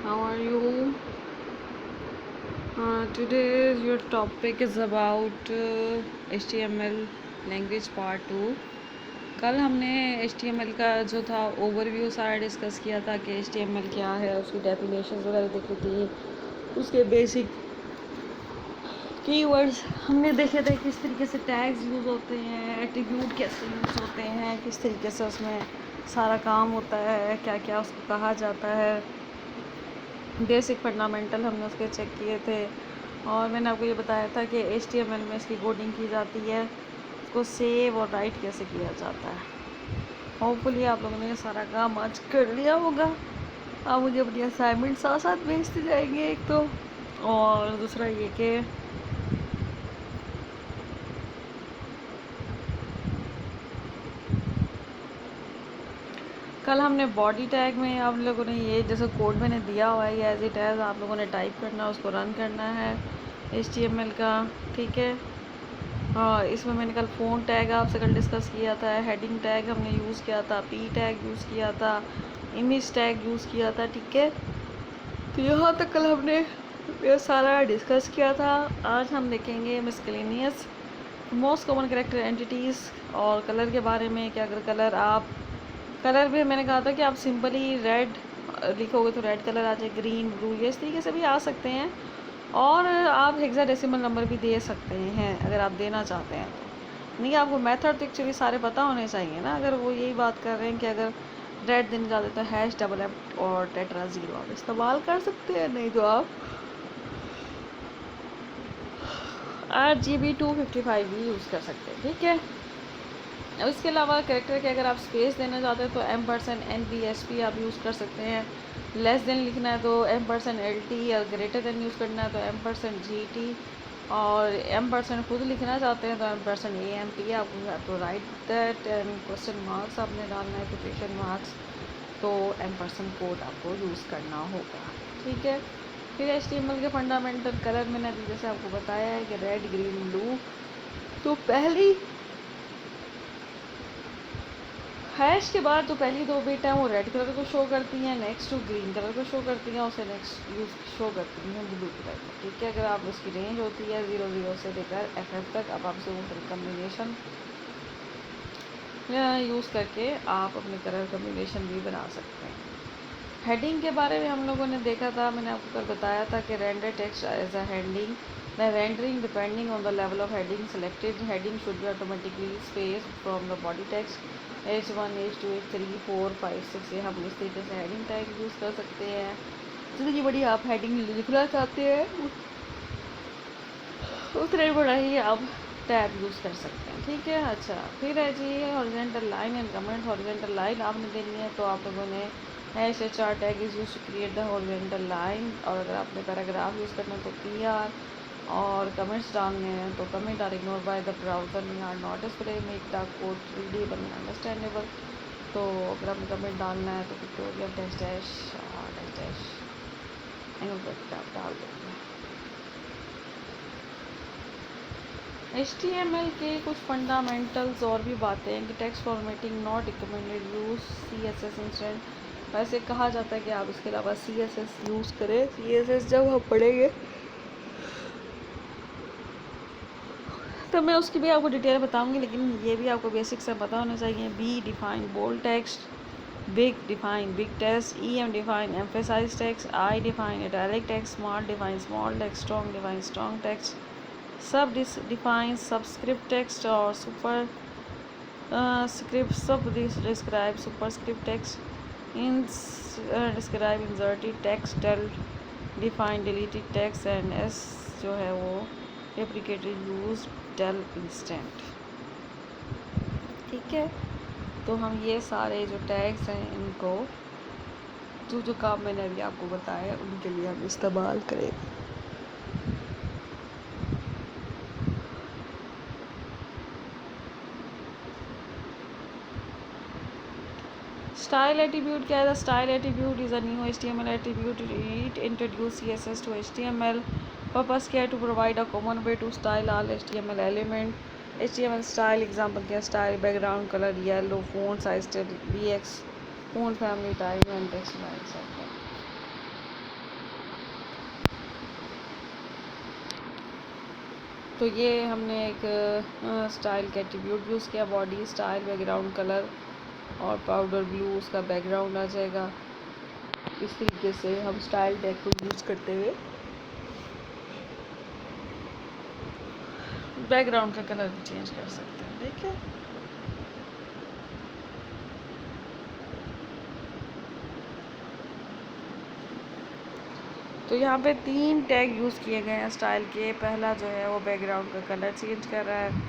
How are you? Today your topic is about HTML language part 2. कल हमने HTML का जो था ओवरव्यू सारा डिस्कस किया था कि HTML क्या है, उसकी डेफिनेशन वगैरह देखी थी, उसके बेसिक कीवर्ड्स हमने देखे थे, किस तरीके से टैग्स यूज़ होते हैं, एट्रीब्यूट कैसे यूज़ होते हैं, किस तरीके से उसमें सारा काम होता है, क्या क्या उसको कहा जाता है। बेसिक फंडामेंटल हमने उसके चेक किए थे और मैंने आपको ये बताया था कि HTML में इसकी कोडिंग की जाती है, उसको सेव और राइट कैसे किया जाता है। होपफुली आप लोगों ने सारा काम आज कर लिया होगा। आप मुझे अपनी असाइनमेंट साथ साथ भेजते जाएंगे एक तो, और दूसरा ये कि कल हमने बॉडी टैग में आप लोगों ने ये जैसे कोड मैंने दिया हुआ है, ये एज इट एज आप लोगों ने टाइप करना है, उसको रन करना है HTML का, ठीक है। हाँ, इसमें मैंने कल फ़ोन टैग आपसे कल डिस्कस किया था, हेडिंग टैग हमने यूज़ किया था, पी टैग यूज़ किया था, इमेज टैग यूज़ किया था, ठीक है। तो यहाँ तक कल हमने ये सारा डिस्कस किया था। आज हम देखेंगे miscellaneous most common character entities और कलर के बारे में कि अगर कलर भी मैंने कहा था कि आप सिंपली रेड लिखोगे तो रेड कलर आ जाए, ग्रीन, ब्लू, ये इस तरीके से भी आ सकते हैं। और आप हेक्साडेसिमल नंबर भी दे सकते हैं अगर आप देना चाहते हैं तो। नहीं, आपको मेथड तो एक्चुअली सारे पता होने चाहिए ना। अगर वो यही बात कर रहे हैं कि अगर रेड देना चाहते तो #FF और टेट्रा 0 आप इस्तेमाल कर सकते हैं, नहीं तो आप RGB 255 भी यूज़ कर सकते हैं, ठीक है। अब इसके अलावा कैरेक्टर के अगर आप स्पेस देना चाहते हैं तो %NBSP आप यूज़ कर सकते हैं। लेस देन लिखना है तो %LT, और ग्रेटर देन यूज़ करना है तो %GT, और M% खुद लिखना चाहते हैं तो %AMP आपको तो right that, and question marks आपने डालना है, कोटेशन मार्क्स, तो M% कोड आपको यूज़ करना होगा, ठीक है। फिर HTML के फंडामेंटल कलर मैंने अभी जैसे आपको बताया है कि रेड, ग्रीन, ब्लू। तो पहली हैश के बाद जो पहली दो बिट हैं वो रेड कलर को शो करती हैं, नेक्स्ट टू ग्रीन कलर को शो करती हैं, उसे नेक्स्ट यूज शो करती हैं ब्लू कलर में, ठीक है। अगर आप उसकी रेंज होती है 00 से लेकर FF तक, अब आप उसको कम्बिनेशन यूज़ करके आप अपने कलर कम्बिनेशन भी बना सकते हैं। हेडिंग के बारे में हम लोगों ने देखा था, मैंने आपको कल बताया था कि render text as a heading, the rendering depending on the level of heading selected, heading should be automatically space from the body text H1, H2, H3, 4, 5, 6। ये हम इस तरीके से हेडिंग टैग यूज़ कर सकते हैं। जितनी बड़ी आप हेडिंग लिखना चाहते हैं उतने बड़ा ही आप टैब यूज़ कर सकते हैं, ठीक है। अच्छा, फिर है जी horizontal line and comment. Horizontal line आपने देनी है तो आप लोगों ने HR tag is use to create the horizontal line, और अगर आपने पैराग्राफ यूज़ करना है तो PR, और कमेंट्स डालने हैं तो comment are ignore by the browser may are not display make the code readable and understandable. तो अगर आपने कमेंट डालना है तो pictorial dash dash dash dash आप डाल देंगे। HTML के कुछ फंडामेंटल्स और भी बातें हैं कि text formatting not recommended, use CSS instant. वैसे कहा जाता है कि आप इसके अलावा CSS यूज़ करें। CSS जब हम पढ़ेंगे तो मैं उसकी भी आपको डिटेल बताऊंगी, लेकिन ये भी आपको बेसिक से पता होना चाहिए। B define bold text, big define big text, EM define emphasize text, I define italic text, small define small text, strong define strong text, sub define subscript text, और super script sub describe superscript text, in describe inserted text, del define deleted text, and S जो है वो replicated use del instant, ठीक है। तो हम ये सारे जो टैग्स हैं इनको जो काम मैंने अभी आपको बताया उनके लिए हम इस्तेमाल करेंगे। स्टाइल एट्रीब्यूट क्या है? Style attribute is a new HTML attribute, it introduce CSS to HTML। Purpose क्या है? To provide a common way to style all HTML element. HTML style example क्या? Style background colour yellow, font size BX, font family type and text line. तो ये हमने एक style का attribute use किया, body style, background colour और powder blue उसका background आ जाएगा। इस तरीके से हम स्टाइल टैग को यूज़ करते हुए बैकग्राउंड का कलर भी चेंज कर सकते हैं। ठीक है, तो यहाँ पे 3 टैग यूज़ किए गए हैं स्टाइल के। पहला जो है वो बैकग्राउंड का कलर चेंज कर रहा है।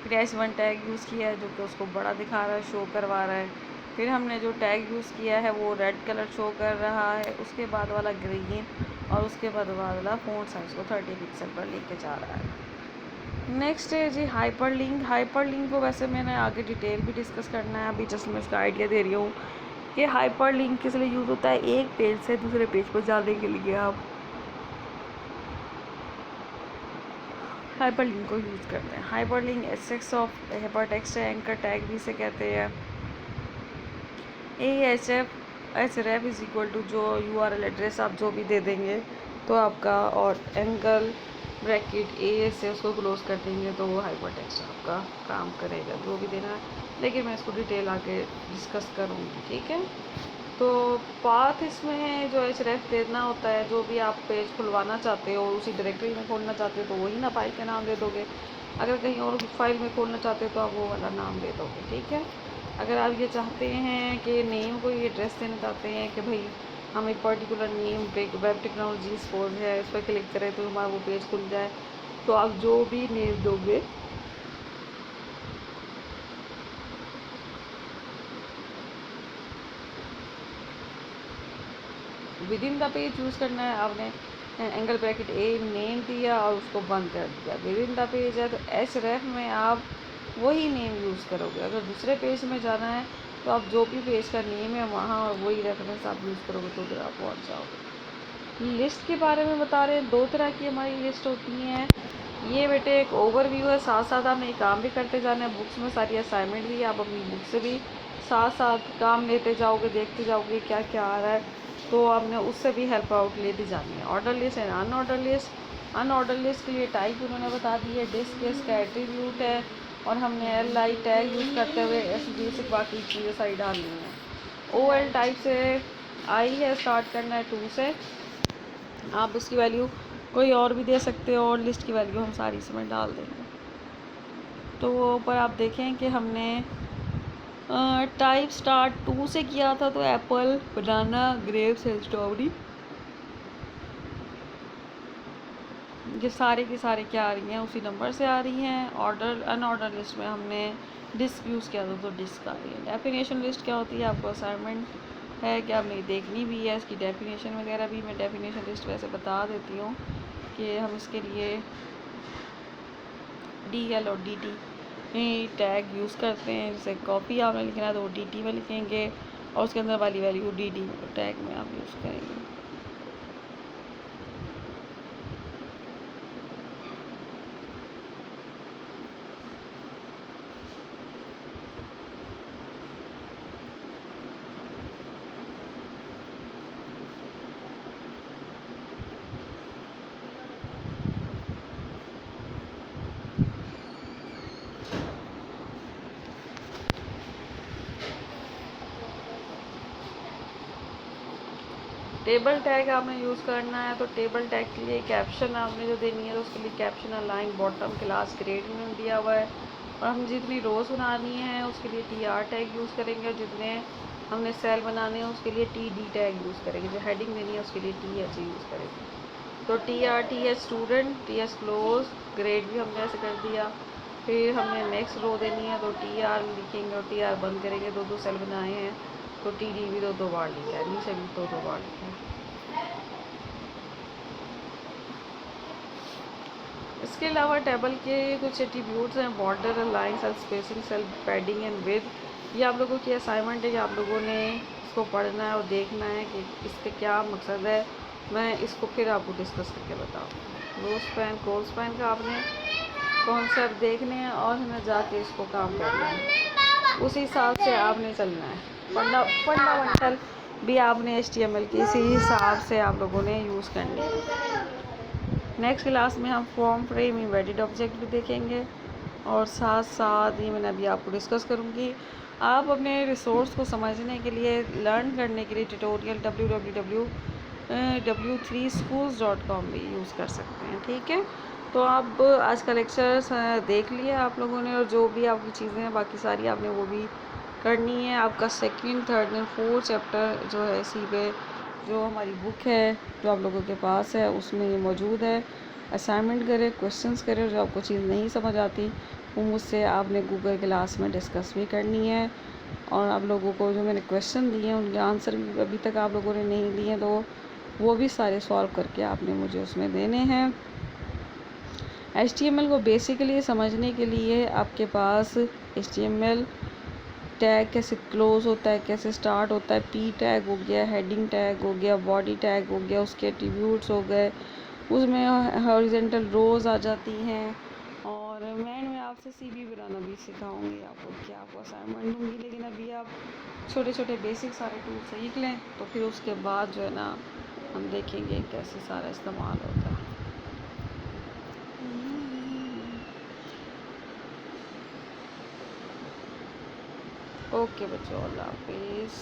फिर S1 टैग यूज़ किया है जो कि उसको बड़ा दिखा रहा है, शो करवा रहा है। फिर हमने जो टैग यूज़ किया है वो रेड कलर शो कर रहा है, उसके बाद वाला ग्रीन और उसके बाद वाला फ़ॉन्ट साइज़ को 30 पिक्सल पर लेके जा रहा है। नेक्स्ट है जी हाइपरलिंक। हाइपरलिंक को वैसे मैंने आगे डिटेल भी डिस्कस करना है, अभी जस्ट मैं उसका आइडिया दे रही हूँ कि हाइपरलिंक किस लिए यूज़ होता है। एक पेज से दूसरे पेज पर जाने के लिए आप हाइपरलिंक को यूज़ करते हैं। Hyperlink aspects of hypertext anchor tag भी इसे कहते हैं। H ref is equal to जो URL एड्रेस आप जो भी दे देंगे तो आपका, और एंगल ब्रैकेट ए से उसको क्लोज कर देंगे तो वो हाइपरटेक्स्ट आपका काम करेगा, जो भी देना है। लेकिन मैं इसको डिटेल आके डिस्कस करूँगी। ठीक है, तो पाथ इसमें जो एचरेफ देना होता है, जो भी आप पेज खुलवाना चाहते हो उसी डायरेक्टरी में खोलना चाहते हो तो वही ना फाइल का नाम दे दोगे। अगर कहीं और फाइल में खोलना चाहते हो तो आप वो वाला नाम दे दोगे। ठीक है, अगर आप ये चाहते हैं कि नेम को ये एड्रेस देना चाहते हैं कि भाई हम एक पर्टिकुलर नेम पे वेब टेक्नोलॉजी स्पोर्ट है इस पर क्लिक करें तो हमारा वो पेज खुल जाए, तो आप जो भी नेम दोगे with in the page use करना है। आपने एंगल ब्रैकेट ए नेम दिया और उसको बंद कर दिया। विद इन द पेज है तो एचरेफ में आप वही नेम यूज़ करोगे। अगर दूसरे पेज में जाना है तो आप जो भी पेज का नेम है वहाँ और वही रेफरेंस आप यूज़ करोगे तो उधर आप पहुँच जाओगे। लिस्ट के बारे में बता रहे हैं, 2 तरह की हमारी लिस्ट होती हैं। ये बेटे एक ओवरव्यू है, साथ साथ आपने ये काम भी करते जाना है। बुक्स में सारी असाइनमेंट भी, आप अपनी बुक से भी साथ साथ काम लेते जाओगे, देखते जाओगे क्या क्या आ रहा है, तो आपने उससे भी हेल्प आउट लेती जानी है। Order list and unordered list. Unordered list के लिए टाइप उन्होंने बता दी है, डिस्क इसका एट्रीब्यूट है और हमने LI टैग यूज़ करते हुए ऐसी बेसिक बाकी चीज़ें सारी डालनी है। OL टाइप से आई है, स्टार्ट करना है 2 से। आप उसकी वैल्यू कोई और भी दे सकते हो और लिस्ट की वैल्यू हम सारी इसमें डाल देंगे। तो वो ऊपर आप देखें कि हमने टाइप स्टार्ट 2 से किया था, तो Apple, banana, grapes and strawberry, ये सारे की सारे क्या आ रही हैं उसी नंबर से आ रही हैं। ऑर्डर अनऑर्डर लिस्ट में हमने डिस्क यूज़ किया था तो डिस्क आ रही है। डेफिनेशन लिस्ट क्या होती है, आपको असाइनमेंट है कि आपने देखनी भी है, इसकी डेफिनेशन वगैरह भी मैं डेफिनेशन लिस्ट वैसे बता देती हूँ कि हम इसके लिए DL और DT टैग यूज़ करते हैं। जैसे कॉफ़ी आपने लिखना है तो वो DT में लिखेंगे और उसके अंदर वाली वैल्यू DT टैग में आप यूज़ करेंगे। टेबल टैग आपने यूज़ करना है तो टेबल टैग के लिए कैप्शन आपने जो देनी है तो उसके लिए caption align bottom class grade में दिया हुआ है। और हम जितनी रोज़ बनानी है उसके लिए TR टैग यूज़ करेंगे, जितने हमने सेल बनाने हैं उसके लिए TD टैग यूज़ करेंगे, जो हेडिंग देनी है उसके लिए TH यूज़ करेंगे। तो TR TH student, TH close, grade भी हमने ऐसे कर दिया। फिर हमने नेक्स्ट रो देनी है तो TR लिखेंगे और TR बंद करेंगे। 2 सेल बनाए हैं तो TD भी 2 बार लिखा है, नीचे भी 2 बार लिखा है। इसके अलावा टेबल के कुछ एट्रीब्यूट्स हैं, border, line, cell spacing, cell padding and width. ये आप लोगों की असाइनमेंट है कि आप लोगों ने इसको पढ़ना है और देखना है कि इसका क्या मकसद है। मैं इसको फिर आपको डिस्कस करके बताऊँ। रो स्पैन, कोल स्पैन का आपने कॉन्सेप्ट देखने हैं और हमें जाके इसको काम करना है, उसी हिसाब से आपने चलना है। फंडामेंटल भी आपने HTML के इसी हिसाब से आप लोगों ने यूज़ करनी है। नेक्स्ट क्लास में हम फॉर्म फ्रेम एम्बेडेड ऑब्जेक्ट भी देखेंगे और साथ साथ ये मैंने अभी आपको डिस्कस करूँगी। आप अपने रिसोर्स को समझने के लिए, लर्न करने के लिए ट्यूटोरियल www.w3schools.com भी यूज़ कर सकते हैं। ठीक है, तो आप आज का लेक्चर देख लिया आप लोगों ने, और जो भी आपकी चीज़ें हैं बाकी सारी आपने वो भी करनी है। आपका second, third and fourth chapter जो है इसी पे जो हमारी बुक है जो आप लोगों के पास है उसमें ये मौजूद है। असाइनमेंट करें, क्वेश्चंस करें, जो आपको चीज़ नहीं समझ आती वो मुझसे आपने गूगल क्लास में डिस्कस भी करनी है। और आप लोगों को जो मैंने क्वेश्चन दिए हैं उनके आंसर भी अभी तक आप लोगों ने नहीं दिए तो वो भी सारे सॉल्व करके आपने मुझे उसमें देने हैं। HTML को बेसिकली समझने के लिए आपके पास HTML टैग कैसे क्लोज होता है, कैसे स्टार्ट होता है, पी टैग हो गया, हेडिंग टैग हो गया, बॉडी टैग हो गया, उसके एट्रीब्यूट्स हो गए, उसमें हॉरिजेंटल रोज आ जाती हैं। और मैं आपसे CV बनाना भी सिखाऊंगी आपको, क्या आपको असाइनमेंट दूंगी, लेकिन अभी आप छोटे छोटे बेसिक सारे टूल सीख लें तो फिर उसके बाद जो है ना हम देखेंगे कैसे सारा इस्तेमाल होता है। ओके बच्चों, अल्लाह हाफिज़।